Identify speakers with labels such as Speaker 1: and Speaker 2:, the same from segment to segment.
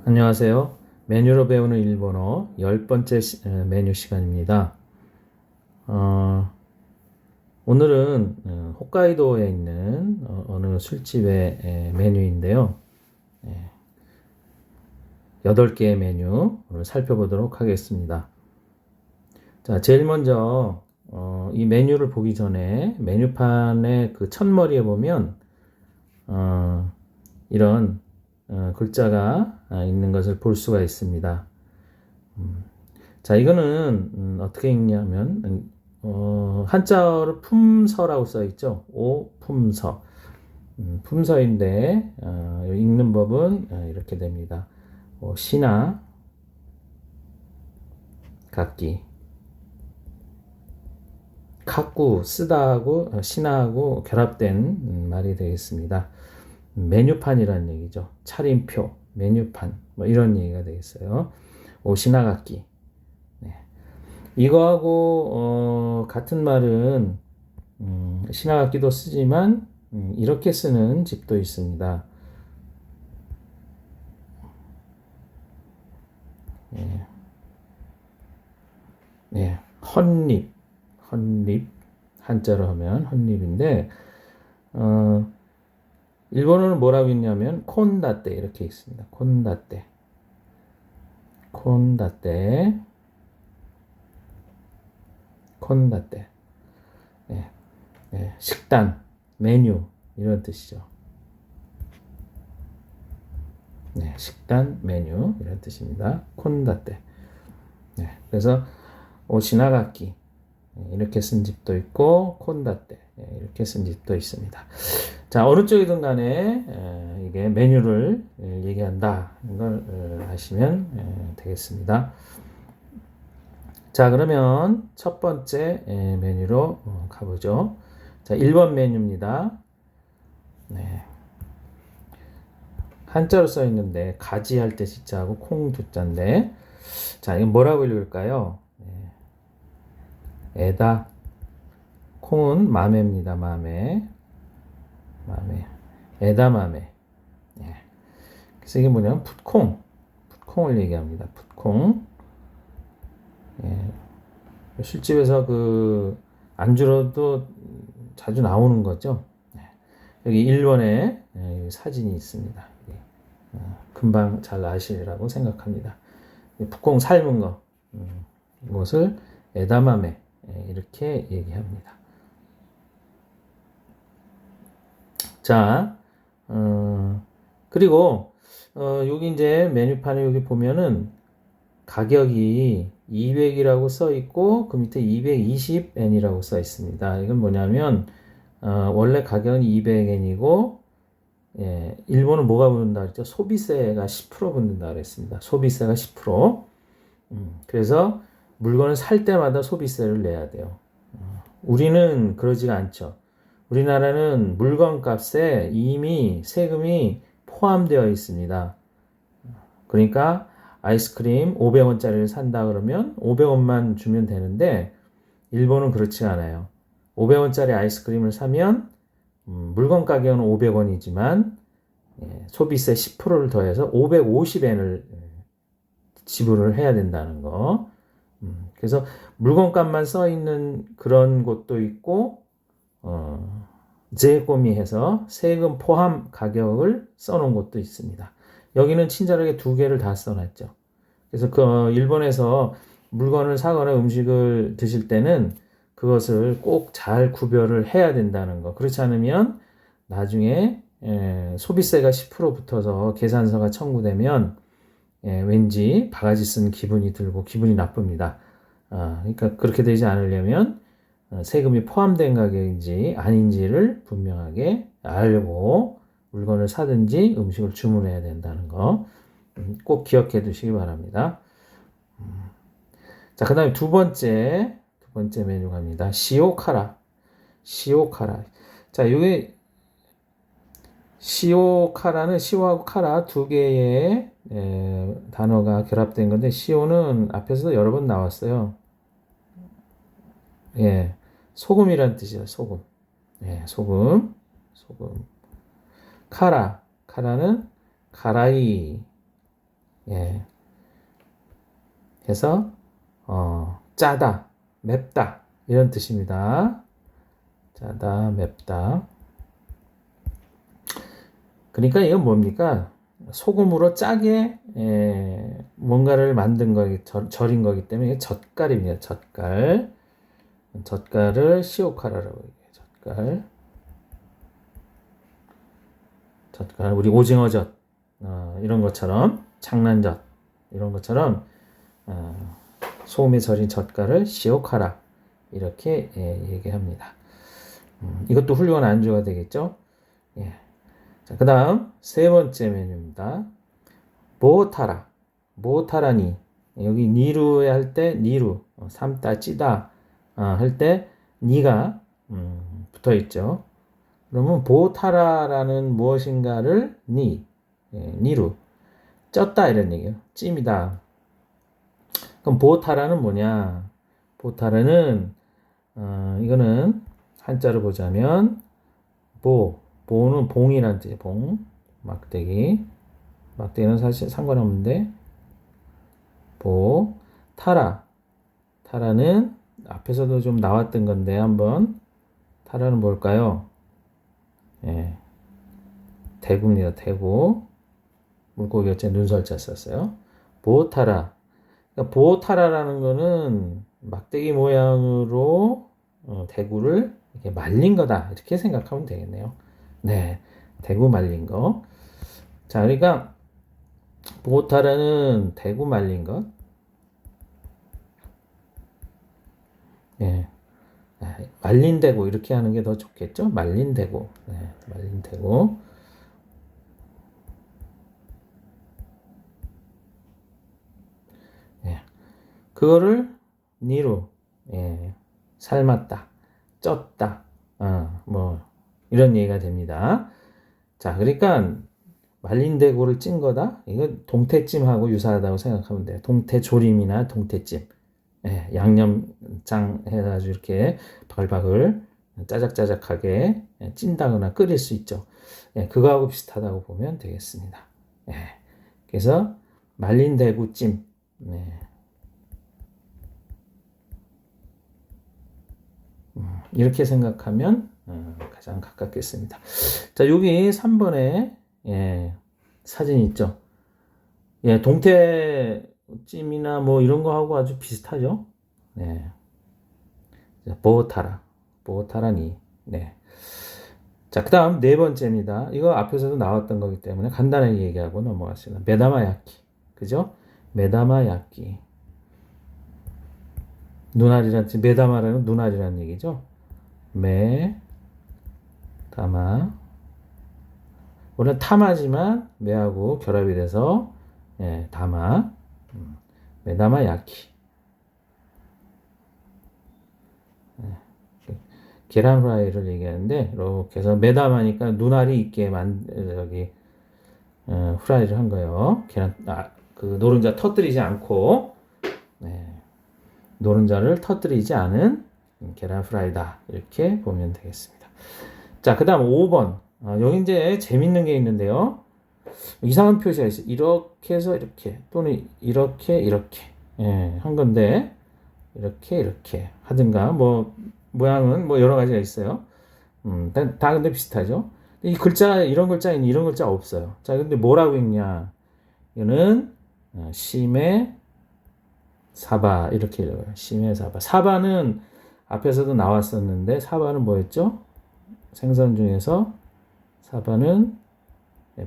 Speaker 1: 안녕하세요. 메뉴로 배우는 일본어 10번째 메뉴 시간입니다. 오늘은 홋카이도에 있는 어느 술집의 메뉴인데요. 8개의 메뉴 오늘 살펴보도록 하겠습니다. 자, 제일 먼저 이 메뉴를 보기 전에 메뉴판의 그 첫머리에 보면 이런 글자가 있는 것을 볼 수가 있습니다. 자, 이거는 어떻게 읽냐면 한자어로 품서라고 써 있죠. 오품서. 품서인데 읽는 법은 이렇게 됩니다. 시나 각기 갖고 쓰다하고 시나하고 결합된 말이 되겠습니다. 메뉴판이라는 얘기죠. 차림표, 메뉴판 뭐 이런 얘기가 되겠어요. 시나각기. 네. 이거하고 같은 말은 시나각기도 쓰지만 이렇게 쓰는 집도 있습니다. 네. 네. 헌립, 한자로 하면 헌립인데 일본어는 뭐라고 있냐면 콘다떼 이렇게 있습니다. 콘다떼. 네. 네. 식단, 메뉴 이런 뜻이죠. 네, 식단, 메뉴 이런 뜻입니다. 콘다떼. 네, 그래서 오시나가키 이렇게 쓴 집도 있고 콘다떼 이렇게 쓴 집도 있습니다. 자, 어느 쪽이든 간에 이게 메뉴를 얘기한다 이걸 아시면 되겠습니다. 자, 그러면 첫 번째 메뉴로 가보죠. 자, 1번 메뉴입니다. 네. 한자로 써 있는데 가지 할 때 지자하고 콩 두자인데 자, 이건 뭐라고 읽을까요? 에다. 콩은 마메입니다. 마메. 에다마메. 예. 그래서 이게 뭐냐면 풋콩을 얘기합니다. 풋콩. 예. 술집에서 그 안주로도 자주 나오는 거죠. 예. 여기 일본에 사진이 있습니다. 금방 잘 아시리라고 생각합니다. 풋콩 삶은 거, 이것을 에다마메 이렇게 얘기합니다. 자, 그리고 여기 이제 메뉴판에 여기 보면은 가격이 200이라고 써 있고 그 밑에 220엔이라고 써 있습니다. 이건 뭐냐면 원래 가격은 200엔이고 예, 일본은 뭐가 붙는다 그랬죠? 소비세가 10% 붙는다 그랬습니다. 소비세가 10%. 그래서 물건을 살 때마다 소비세를 내야 돼요. 우리는 그러지가 않죠. 우리나라는 물건 값에 이미 세금이 포함되어 있습니다. 그러니까 아이스크림 500원짜리를 산다 그러면 500원만 주면 되는데 일본은 그렇지 않아요. 500원짜리 아이스크림을 사면 물건 가격은 500원이지만 소비세 10%를 더해서 550엔을 지불을 해야 된다는 거. 그래서 물건값만 써 있는 그런 곳도 있고 재꼬미해서 세금 포함 가격을 써놓은 곳도 있습니다. 여기는 친절하게 두 개를 다 써놨죠. 그래서 그 일본에서 물건을 사거나 음식을 드실 때는 그것을 꼭 잘 구별을 해야 된다는 거. 그렇지 않으면 나중에 소비세가 10% 붙어서 계산서가 청구되면 왠지 바가지 쓴 기분이 들고 기분이 나쁩니다. 그러니까 그렇게 되지 않으려면 세금이 포함된 가격인지 아닌지를 분명하게 알고 물건을 사든지 음식을 주문해야 된다는 거 꼭 기억해 두시기 바랍니다. 자, 그 다음에 두 번째 메뉴 갑니다. 시오카라. 자, 여기 시오카라는 시오하고 카라 두 개의 단어가 결합된 건데 시오는 앞에서도 여러 번 나왔어요. 예, 소금이란 뜻이에요. 소금. 예, 소금. 카라는 가라이 예. 해서 짜다, 맵다 이런 뜻입니다. 짜다, 맵다. 그러니까 이건 뭡니까? 소금으로 짜게 뭔가를 만든 거기 절인 거기 때문에 이게 젓갈입니다. 젓갈. 젓갈을 시오카라라고 얘기해요. 젓갈. 우리 오징어젓 이런 것처럼 장난젓 이런 것처럼 소금에 절인 젓갈을 시오카라 이렇게 얘기합니다. 이것도 훌륭한 안주가 되겠죠. 예. 자, 그 다음 세 번째 메뉴입니다. 모타라. 모타라니. 여기 니루에 할 때 니루 삶다 찌다 할 때 니가 붙어 있죠. 그러면 보타라라는 무엇인가를 니루 쪘다 이런 얘기예요. 찜이다. 그럼 보타라는 뭐냐? 보타라는 이거는 한자로 보자면 보는 봉이란 뜻이에요. 봉, 막대기는 사실 상관없는데 타라는 앞에서도 좀 나왔던 건데 한번 타라는 뭘까요? 예, 대구입니다. 대구 물고기 어째 눈설자 썼어요. 보타라. 그러니까 보타라라는 거는 막대기 모양으로 대구를 이렇게 말린 거다 이렇게 생각하면 되겠네요. 네, 대구 말린 거. 자, 그러니까 보타라는 대구 말린 것. 예, 말린 대구 이렇게 하는 게 더 좋겠죠? 말린 대구. 네, 말린 대구. 예, 그거를 니로 삶았다, 쪘다, 뭐 이런 얘기가 됩니다. 자, 그러니까 말린 대구를 찐 거다. 이거 동태찜하고 유사하다고 생각하면 돼요. 동태조림이나 동태찜. 예, 양념장 해가지고 이렇게 바글바글 짜작짜작하게 찐다거나 끓일 수 있죠. 예, 그거하고 비슷하다고 보면 되겠습니다. 예, 그래서 말린 대구찜. 네. 이렇게 생각하면 가장 가깝겠습니다. 자, 여기 3번에 사진 있죠. 예, 동태찜이나 뭐 이런 거하고 아주 비슷하죠. 네. 보타라니. 네. 자, 그 다음 네 번째입니다. 이거 앞에서도 나왔던 거기 때문에 간단하게 얘기하고 넘어갔습니다. 메다마야키. 그죠? 메다마야키. 눈알이란 뜻, 메다마라는 눈알이라는 얘기죠. 메다마. 원래 타마지만 메하고 결합이 돼서 다마. 메다마야키. 계란 후라이를 얘기하는데 이렇게 해서 메다마니까 눈알이 있게 후라이를 한 거예요. 그 노른자 터뜨리지 않고 노른자를 터뜨리지 않은 계란 후라이다 이렇게 보면 되겠습니다. 자, 그 다음 5번. 여기 이제 재밌는 게 있는데요. 이상한 표시가 있어요. 이렇게 해서 이렇게 또는 이렇게 한 건데 이렇게 하든가 뭐 모양은 뭐 여러 가지가 있어요. 다 근데 비슷하죠. 이 글자 이런 글자는 이런 글자 없어요. 자, 근데 뭐라고 읽냐? 이거는 심에 사바 이렇게 읽어요. 심에 사바. 사바는 앞에서도 나왔었는데 사바는 뭐였죠? 생선 중에서 사바는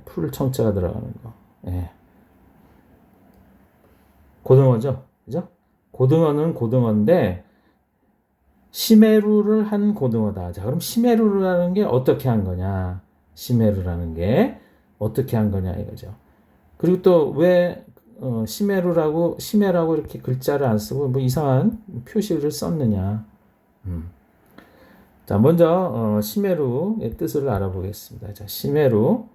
Speaker 1: 풀 청자가 들어가는 거. 예. 고등어죠. 그죠? 고등어는 고등어인데 시메루를 한 고등어다. 자, 그럼 시메루라는 게 어떻게 한 거냐? 시메루라는 게 어떻게 한 거냐 이거죠. 그리고 또 왜 시메라고 이렇게 글자를 안 쓰고 뭐 이상한 표시를 썼느냐? 자, 먼저 시메루의 뜻을 알아보겠습니다. 자, 시메루는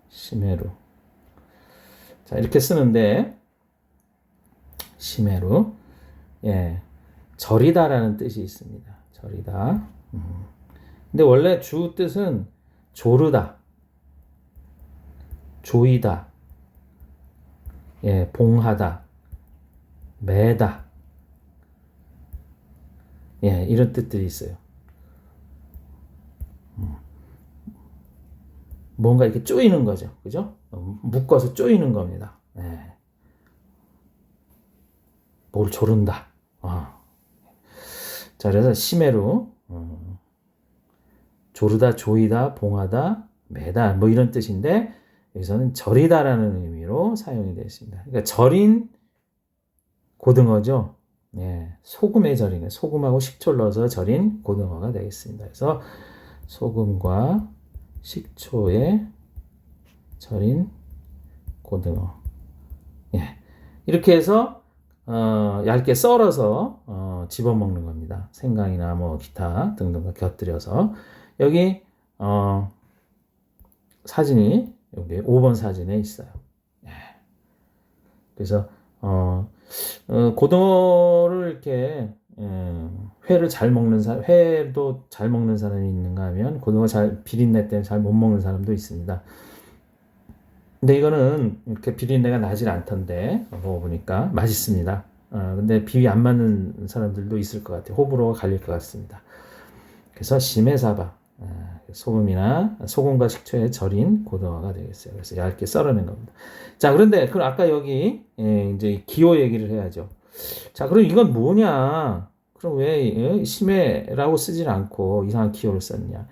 Speaker 1: 시메루. 자, 이렇게 쓰는데 시메루 절이다라는 뜻이 있습니다. 절이다. 근데 원래 주 뜻은 조르다, 조이다, 예, 봉하다, 매다, 예, 이런 뜻들이 있어요. 뭔가 이렇게 쪼이는 거죠. 그죠? 묶어서 쪼이는 겁니다. 예. 뭘 조른다. 자, 그래서 시메로, 조르다, 조이다, 봉하다, 매다, 뭐 이런 뜻인데, 여기서는 절이다라는 의미로 사용이 되어 있습니다. 그러니까 절인 고등어죠. 예, 소금에 절인, 소금하고 식초를 넣어서 절인 고등어가 되겠습니다. 그래서 소금과 식초에 절인 고등어. 예, 이렇게 해서 얇게 썰어서 집어먹는 겁니다. 생강이나 뭐 기타 등등과 곁들여서 여기 사진이 여기 5번 사진에 있어요. 예. 그래서 고등어를 이렇게 회를 잘 먹는 사람, 회도 잘 먹는 사람이 있는가 하면 고등어 잘 비린내 때문에 잘 못 먹는 사람도 있습니다. 근데 이거는 이렇게 비린내가 나질 않던데 먹어보니까 맛있습니다. 근데 비위 안 맞는 사람들도 있을 것 같아요. 호불호가 갈릴 것 같습니다. 그래서 시메사바, 소금이나 소금과 식초에 절인 고등어가 되겠어요. 그래서 얇게 썰어낸 겁니다. 자, 그런데 그럼 아까 여기 이제 기호 얘기를 해야죠. 자, 그럼 이건 뭐냐? 그럼 왜 시메라고 쓰질 않고 이상한 기호를 썼냐?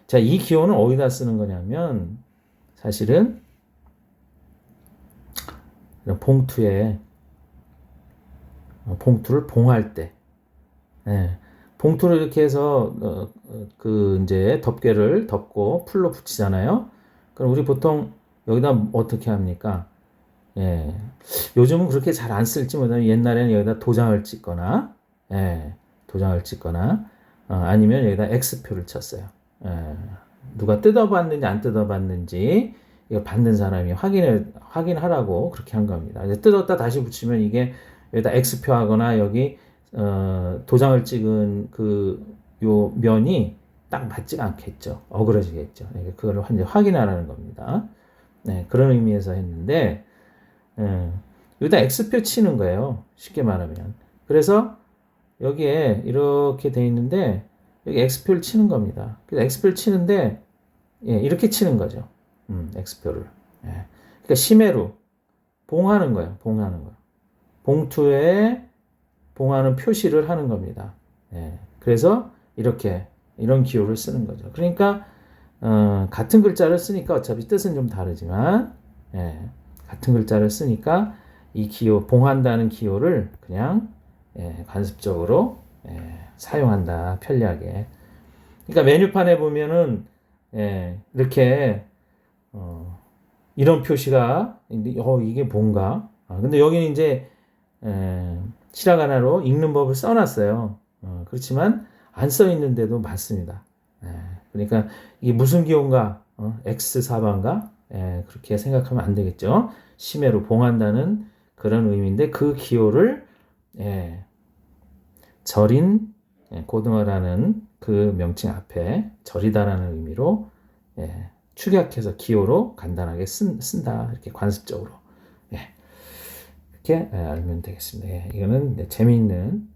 Speaker 1: 자, 이 기호는 어디다 쓰는 거냐면 사실은 봉투에 봉투를 봉할 때, 예, 봉투를 이렇게 해서 그 이제 덮개를 덮고 풀로 붙이잖아요. 그럼 우리 보통 여기다 어떻게 합니까? 예, 요즘은 그렇게 잘 안 쓸지 못하면 옛날에는 여기다 도장을 찍거나, 예, 도장을 찍거나 아니면 여기다 X표를 쳤어요. 예, 누가 뜯어봤는지 안 뜯어봤는지 이거 받는 사람이 확인하라고 그렇게 한 겁니다. 이제 뜯었다 다시 붙이면 이게 여기다 X표 하거나 여기 도장을 찍은 그 요 면이 딱 맞지가 않겠죠. 어그러지겠죠. 그걸 이제 확인하라는 겁니다. 네, 그런 의미에서 했는데 여기다 X표 치는 거예요. 쉽게 말하면. 그래서 여기에 이렇게 돼 있는데 여기 X표를 치는 겁니다. 그래서 X표를 치는데 예, 이렇게 치는 거죠. X표를. 예. 그러니까 심해로 봉하는 거예요. 봉하는 거. 봉투에 봉하는 표시를 하는 겁니다. 예. 그래서 이렇게 이런 기호를 쓰는 거죠. 그러니까 같은 글자를 쓰니까 어차피 뜻은 좀 다르지만 예. 같은 글자를 쓰니까 이 기호 봉한다는 기호를 그냥 예, 관습적으로 예, 사용한다. 편리하게. 그러니까 메뉴판에 보면은 예, 이렇게 이런 표시가 이게 뭔가? 근데 여기는 이제 시라가나로 읽는 법을 써놨어요. 그렇지만 안 써 있는데도 많습니다. 그러니까 이게 무슨 기호인가? X4반가? 그렇게 생각하면 안 되겠죠. 심해로 봉한다는 그런 의미인데 그 기호를 절인 고등어라는 그 명칭 앞에 절이다라는 의미로 축약해서 기호로 간단하게 쓴다. 이렇게 관습적으로 이렇게 알면 되겠습니다. 이거는 재미있는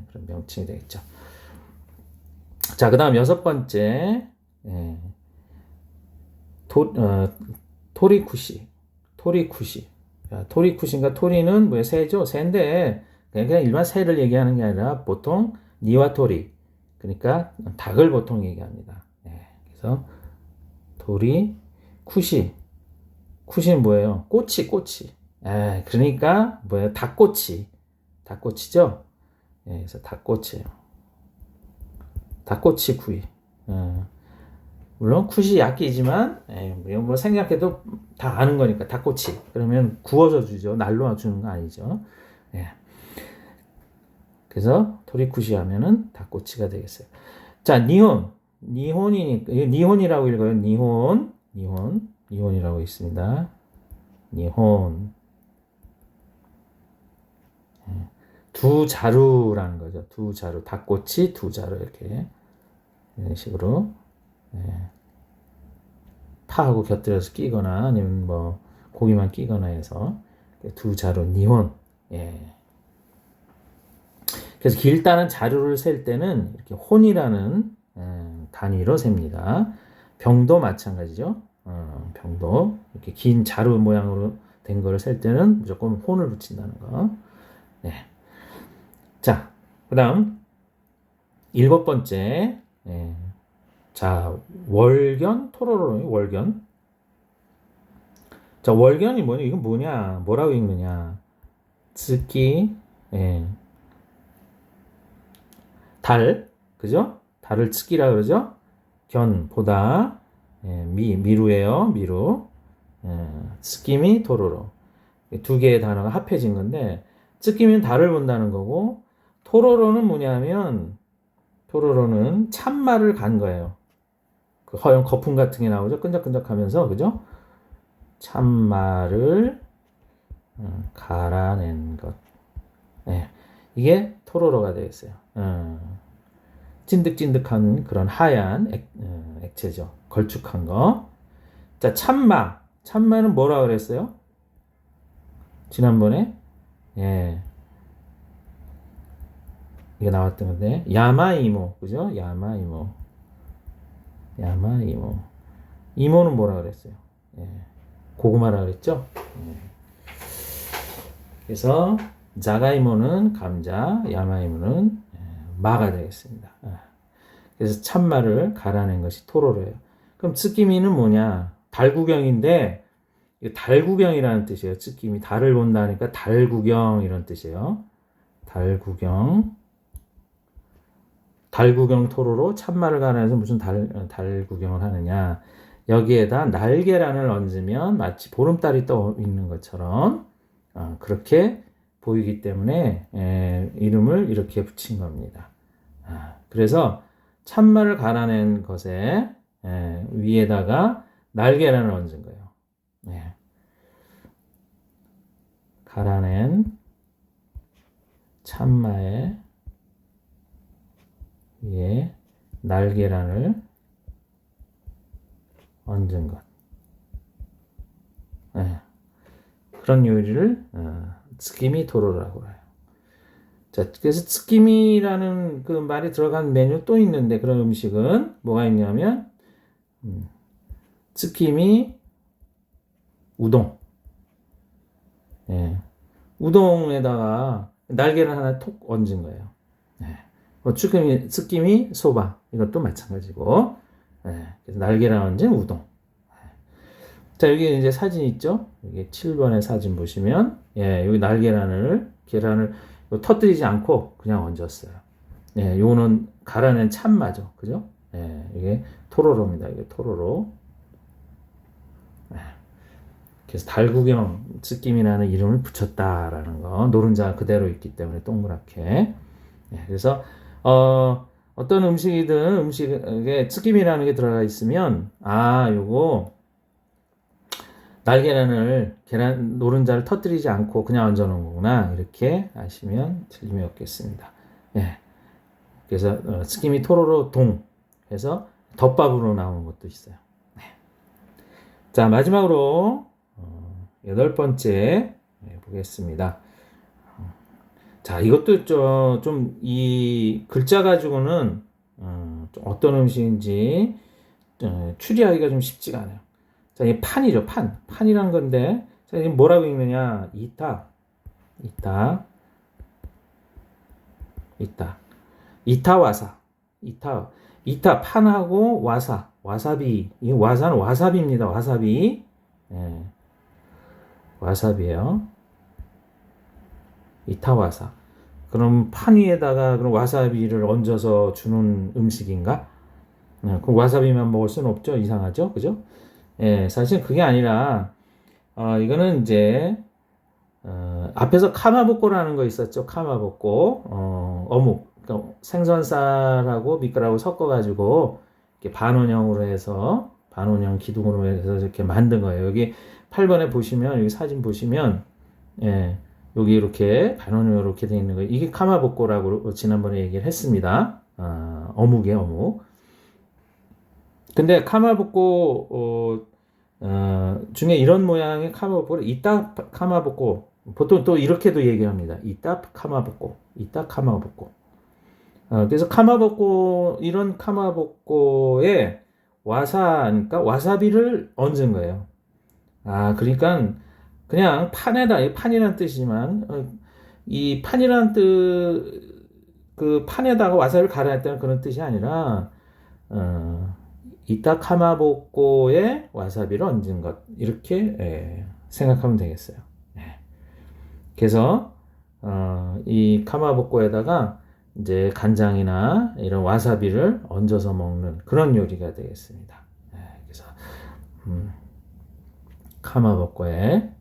Speaker 1: 그런 명칭이 되겠죠. 자, 그 다음 6번째 토리쿠시. 토리쿠시인가 토리는 뭐야? 새죠? 새인데 그냥 일반 새를 얘기하는 게 아니라 보통 니와토리, 그러니까 닭을 보통 얘기합니다. 그래서 토리쿠시. 쿠시는 뭐예요? 꼬치. 그러니까 뭐예요? 닭꼬치죠? 그래서 닭꼬치예요. 닭꼬치 구이. 물론 쿠시 약이지만 뭐 생각해도 다 아는 거니까 닭꼬치. 그러면 구워서 주죠. 날로 주는 거 아니죠. 그래서 토리쿠시 하면은 닭꼬치가 되겠어요. 자, 니혼이라고 읽어요. 니혼이라고 있습니다. 니혼. 두 자루라는 거죠. 두 자루. 닭꼬치 두 자루 이렇게 이런 식으로 파하고 곁들여서 끼거나 아니면 뭐 고기만 끼거나 해서 두 자루 니혼. 예. 그래서 길다는 자루를 셀 때는 이렇게 혼이라는 단위로 셉니다. 병도 마찬가지죠. 병도 이렇게 긴 자루 모양으로 된 거를 셀 때는 무조건 혼을 붙인다는 거. 네. 자, 그다음 7번째. 자, 월견 토로로 월견. 자, 월견이 뭐냐? 이건 뭐냐? 뭐라고 읽느냐? 츠키, 달, 그죠? 달을 츠키라 그러죠? 견, 보다, 미루예요, 미루. 츠키미 토로로. 두 개의 단어가 합해진 건데, 츠키미는 달을 본다는 거고, 토로로는 뭐냐면, 토로로는 참말을 간 거예요. 그 허연 거품 같은 게 나오죠? 끈적끈적 하면서, 그죠? 참말을 갈아낸 것. 이게 토로로가 되겠어요. 찐득찐득한 그런 하얀 액체죠. 걸쭉한 거. 자, 참마. 참마는 뭐라 그랬어요? 지난번에? 이게 나왔던 건데. 야마이모. 그죠? 야마이모. 야마이모. 이모는 뭐라 그랬어요? 고구마라 그랬죠? 그래서 자가이모는 감자, 야마이모는 마가 되겠습니다. 그래서 참마를 갈아낸 것이 토로로예요. 그럼 츠키미는 뭐냐? 달구경인데 달구경이라는 뜻이에요. 츠키미 달을 본다니까 달구경 이런 뜻이에요. 달구경. 달구경 토로로 참마를 갈아내서 무슨 달구경을 하느냐? 여기에다 날계란을 얹으면 마치 보름달이 떠 있는 것처럼 그렇게 보이기 때문에 이름을 이렇게 붙인 겁니다. 그래서 참말을 갈아낸 것에 위에다가 날계란을 얹은 거예요. 갈아낸 참마에 위에 날계란을 얹은 것. 그런 요리를 츠키미 토로라고 해요. 자, 그래서 츠키미라는 그 말이 들어간 메뉴 또 있는데 그런 음식은 뭐가 있냐면 츠키미 우동. 우동에다가 날계란 하나 톡 얹은 거예요. 츠키미 소바 이것도 마찬가지고. 그래서 날계란 얹은 우동. 자, 여기 이제 사진 있죠? 여기 7번의 사진 보시면, 여기 계란을 터뜨리지 않고 그냥 얹었어요. 요거는 갈아낸 참마죠. 그죠? 이게 토로로입니다. 이게 토로로. 그래서 달구경 츠김이라는 이름을 붙였다라는 거. 노른자 그대로 있기 때문에 동그랗게. 그래서, 어떤 음식이든 음식에 츠김이라는 게 들어가 있으면, 요거, 날계란을 노른자를 터뜨리지 않고 그냥 얹어 놓은 거구나 이렇게 아시면 틀림이 없겠습니다. 그래서 츠키미 토로로 동 해서 덮밥으로 나오는 것도 있어요. 자, 마지막으로 8번째 보겠습니다. 자, 이것도 좀 이 글자 가지고는 좀 어떤 음식인지 추리하기가 좀 쉽지가 않아요. 자, 이게 판이죠, 판. 판이란 건데, 자, 이게 뭐라고 읽느냐? 이타. 이타와사. 이타, 판하고 와사. 와사비. 이 와사는 와사비입니다, 와사비. 와사비예요. 이타와사. 그럼 판 위에다가 그럼 와사비를 얹어서 주는 음식인가? 그럼 와사비만 먹을 수는 없죠. 이상하죠, 그죠? 사실 그게 아니라 이거는 이제 앞에서 카마복고라는 거 있었죠. 카마복고 어묵, 그러니까 생선살하고 밀가루하고 섞어가지고 이렇게 반원형으로 해서 반원형 기둥으로 해서 이렇게 만든 거예요. 여기 8번에 보시면 여기 사진 보시면 여기 이렇게 반원형으로 이렇게 되어 있는 거예요. 이게 카마복고라고 지난번에 얘기를 했습니다. 어묵이에요, 어묵. 근데 카마복고 중에 이런 모양의 카마복고를 이따 카마복고 보통 또 이렇게도 얘기합니다. 이따 카마복고, 이따 카마복고. 그래서 카마복고 이런 카마복고에 그러니까 와사비를 얹은 거예요. 그러니까 그냥 판에다 판이라는 뜻이지만 이 판이라는 그 판에다가 와사비를 갈아냈다는 그런 뜻이 아니라 이따 카마복고에 와사비를 얹은 것 이렇게 생각하면 되겠어요. 그래서 이 카마복고에다가 이제 간장이나 이런 와사비를 얹어서 먹는 그런 요리가 되겠습니다. 그래서 카마복고에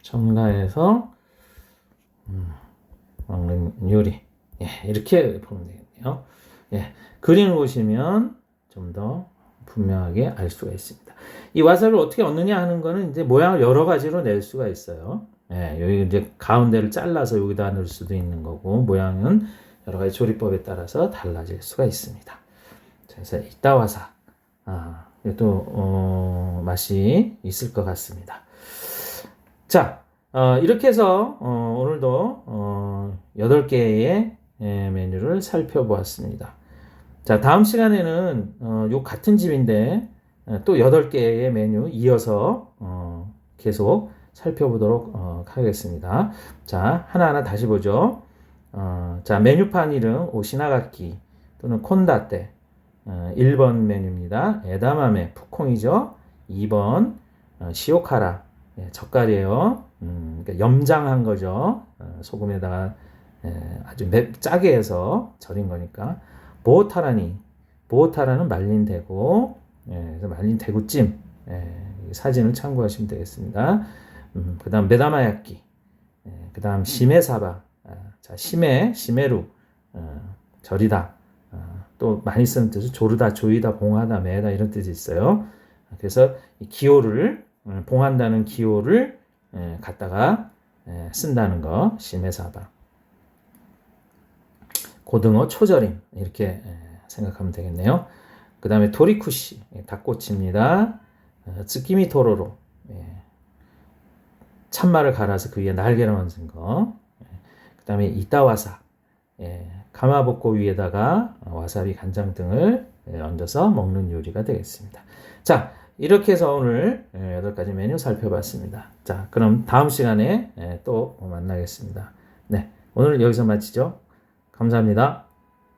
Speaker 1: 첨가해서 먹는 요리. 이렇게 보면 되겠네요. 그림을 보시면 좀 더 분명하게 알 수가 있습니다. 이 와사비를 어떻게 얻느냐 하는 거는 이제 모양을 여러 가지로 낼 수가 있어요. 여기 이제 가운데를 잘라서 여기다 넣을 수도 있는 거고, 모양은 여러 가지 조리법에 따라서 달라질 수가 있습니다. 그래서 이따와사, 또 맛이 있을 것 같습니다. 자, 이렇게 해서 오늘도 8개의 메뉴를 살펴보았습니다. 자, 다음 시간에는 요 같은 집인데 또 8개의 메뉴 이어서 계속 살펴보도록 하겠습니다. 자, 하나하나 다시 보죠. 자, 메뉴판 이름 오시나가키 또는 콘다테 1번 메뉴입니다. 에다마메 푸콩이죠. 2번 시오카라 젓갈이에요. 그러니까 염장한 거죠. 소금에다가 아주 짜게 해서 절인 거니까. 보호타라는 말린 대구, 그래서 말린 대구찜, 사진을 참고하시면 되겠습니다. 그 다음 메다마야끼, 그 다음 시메사바, 자, 시메루, 절이다. 또 많이 쓰는 뜻은 조르다, 조이다, 봉하다, 매다 이런 뜻이 있어요. 그래서 이 기호를, 봉한다는 기호를 갖다가 쓴다는 거, 시메사바. 고등어 초절임 이렇게 생각하면 되겠네요. 그 다음에 도리쿠시 닭꼬치입니다. 츠키미 토로로 참말을 갈아서 그 위에 날개를 얹은 거. 그 다음에 이따와사 가마복고 위에다가 와사비 간장 등을 얹어서 먹는 요리가 되겠습니다. 자, 이렇게 해서 오늘 8가지 메뉴 살펴봤습니다. 자, 그럼 다음 시간에 또 만나겠습니다. 네, 오늘 여기서 마치죠. 감사합니다.